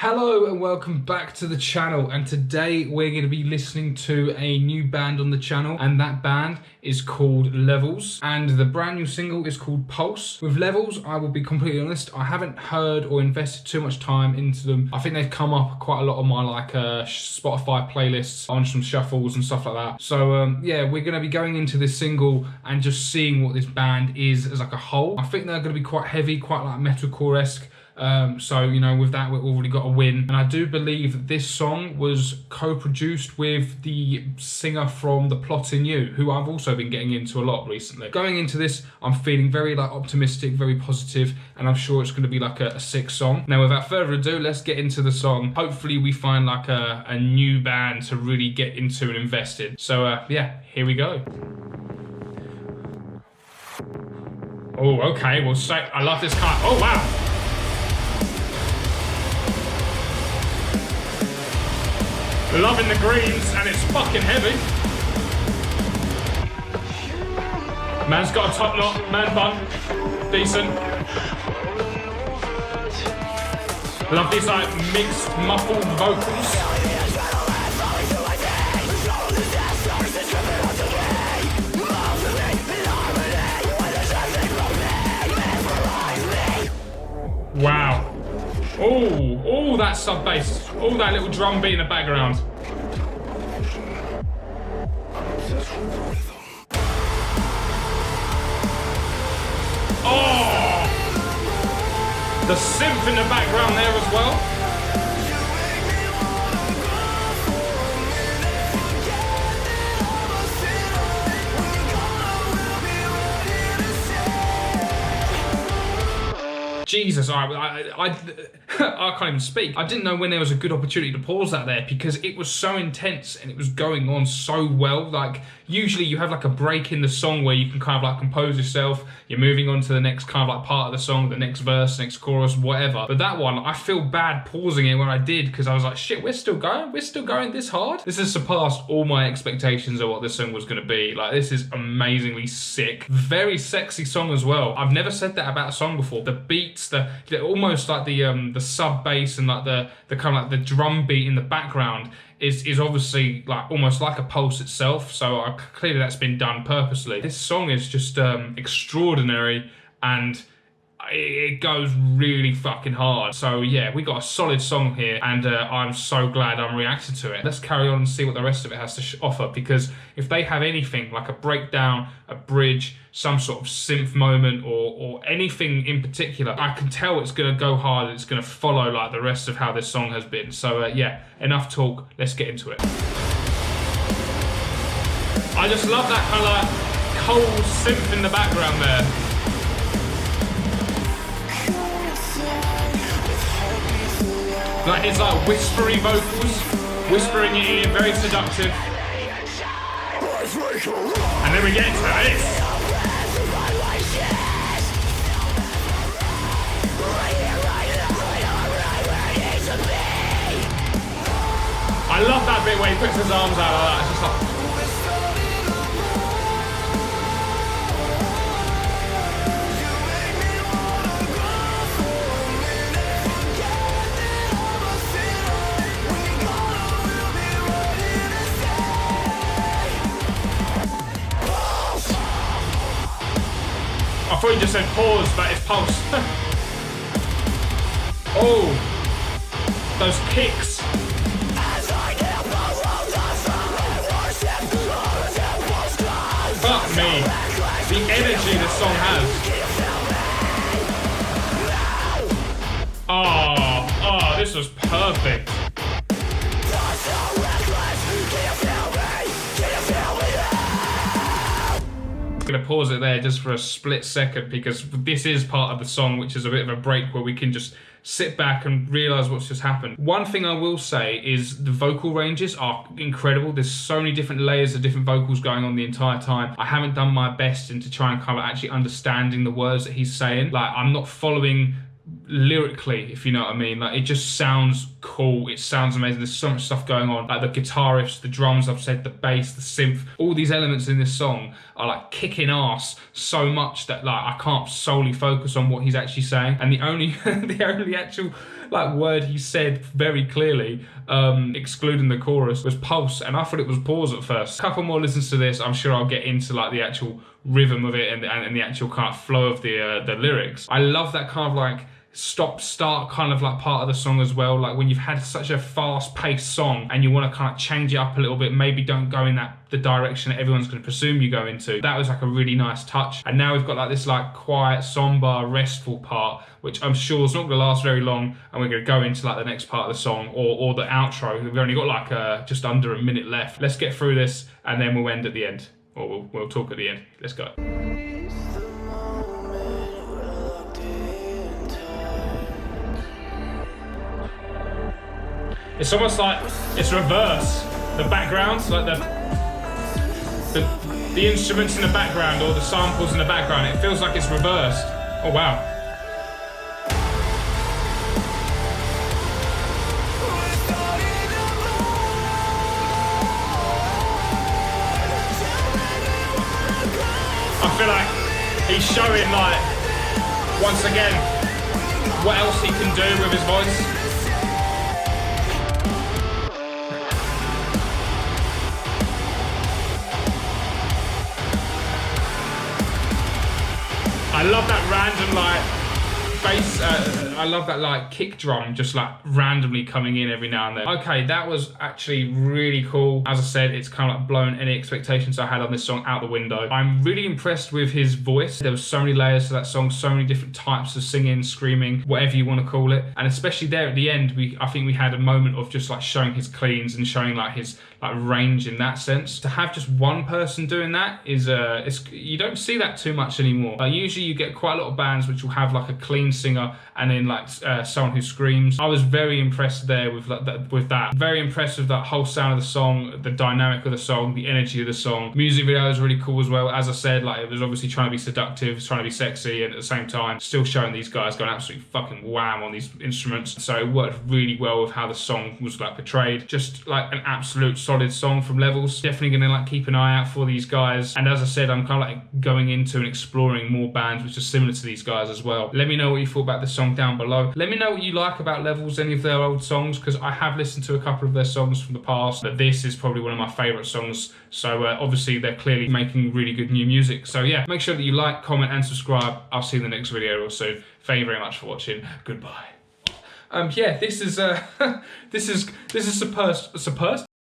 Hello and welcome back to the channel, and today we're going to be listening to a new band on the channel, and that band is called Levels, and the brand new single is called Pulse. With Levels, I will be completely honest, I haven't heard or invested too much time into them. I think they've come up quite a lot on my Spotify playlists, on some shuffles and stuff like that. So yeah, we're going to be going into this single and just seeing what this band is as like a whole. I think they're going to be quite heavy, quite like metalcore-esque. So, you know, with that, we've already got a win. And I do believe that this song was co-produced with the singer from The Plotting You, who I've also been getting into a lot recently. Going into this, I'm feeling very optimistic, very positive, and I'm sure it's going to be like a sick song. Now, without further ado, let's get into the song. Hopefully we find like a new band to really get into and invest in. So, yeah, here we go. Oh, okay, well, I love this car. Oh, wow. Loving the greens, and it's fucking heavy. Man's got a top knot, man bun, decent. Love these like mixed muffled vocals. Wow. Oh, that sub bass. Oh, that little drum beat in the background. Oh! The synth in the background there as well. Jesus, I can't even speak. I didn't know when there was a good opportunity to pause that there, because it was so intense and it was going on so well. Like, usually you have like a break in the song where you can kind of like compose yourself. You're moving on to the next kind of like part of the song, the next verse, next chorus, whatever. But that one, I feel bad pausing it when I did, because I was like, shit, we're still going? We're still going this hard? This has surpassed all my expectations of what this song was going to be. Like, this is amazingly sick. Very sexy song as well. I've never said that about a song before. The beats, the almost like the sub bass and like the kind of like the drum beat in the background is obviously like almost like a pulse itself. So clearly that's been done purposely. This song is just extraordinary, and it goes really fucking hard. So yeah, we got a solid song here, and I'm so glad I'm reacting to it. Let's carry on and see what the rest of it has to offer, because if they have anything like a breakdown, a bridge, some sort of synth moment, or anything in particular, I can tell it's going to go hard. It's going to follow like the rest of how this song has been. So yeah, enough talk, let's get into it. I just love that kind of like cold synth in the background there. Like, it's like whispery vocals, whispering in your ear, very seductive. And then we get into this. I love that bit where he puts his arms out like that. It's just like... I thought you just said pause, but it's pulse. Oh, those kicks. Fuck me. The energy this song has. Oh, this was perfect. I'm going to pause it there just for a split second, because this is part of the song, which is a bit of a break where we can just sit back and realise what's just happened. One thing I will say is the vocal ranges are incredible. There's so many different layers of different vocals going on the entire time. I haven't done my best into trying to kind of actually understanding the words that he's saying. Like, I'm not following lyrically, if you know what I mean. Like, it just sounds cool, it sounds amazing. There's so much stuff going on, like the guitar riffs, the drums, I've said, the bass, the synth, all these elements in this song are like kicking ass so much that like I can't solely focus on what he's actually saying. And the only the only actual like word he said very clearly, excluding the chorus, was pulse, and I thought it was pause at first. A couple more listens to this, I'm sure I'll get into like the actual rhythm of it and the actual kind of flow of the lyrics. I love that kind of like stop start kind of like part of the song as well. Like when you've had such a fast paced song and you want to kind of change it up a little bit, maybe don't go in the direction that everyone's going to presume you go into. That was like a really nice touch. And now we've got like this like quiet, somber, restful part, which I'm sure is not going to last very long, and we're going to go into like the next part of the song or the outro. We've only got like just under a minute left. Let's get through this and then we'll end at the end, or we'll talk at the end. Let's go. It's almost like it's reverse. The backgrounds, like the instruments in the background or the samples in the background, it feels like it's reversed. Oh wow. I feel like he's showing like, once again, what else he can do with his voice. I love that random like bass, I love that like kick drum just like randomly coming in every now and then. Okay, that was actually really cool. As I said, it's kind of like blown any expectations I had on this song out the window. I'm really impressed with his voice. There was so many layers to that song, so many different types of singing, screaming, whatever you want to call it. And especially there at the end, I think we had a moment of just like showing his cleans and showing like his like range in that sense. To have just one person doing that is you don't see that too much anymore. Usually you get quite a lot of bands which will have like a clean singer and then like someone who screams. I was very impressed there with that. Very impressed with that whole sound of the song, the dynamic of the song, the energy of the song. Music video is really cool as well. As I said, like it was obviously trying to be seductive, trying to be sexy, and at the same time still showing these guys going absolutely fucking wham on these instruments. So it worked really well with how the song was like portrayed. Just like an absolute solid song from Levels. Definitely gonna like keep an eye out for these guys. And as I said, I'm kind of like going into and exploring more bands which are similar to these guys as well. Let me know what you thought about this song down below. Let me know what you like about Levels, any of their old songs, because I have listened to a couple of their songs from the past, but this is probably one of my favorite songs. So obviously they're clearly making really good new music. So yeah, make sure that you like, comment and subscribe. I'll see you in the next video real soon. Thank you very much for watching. Goodbye. Yeah, this is supposed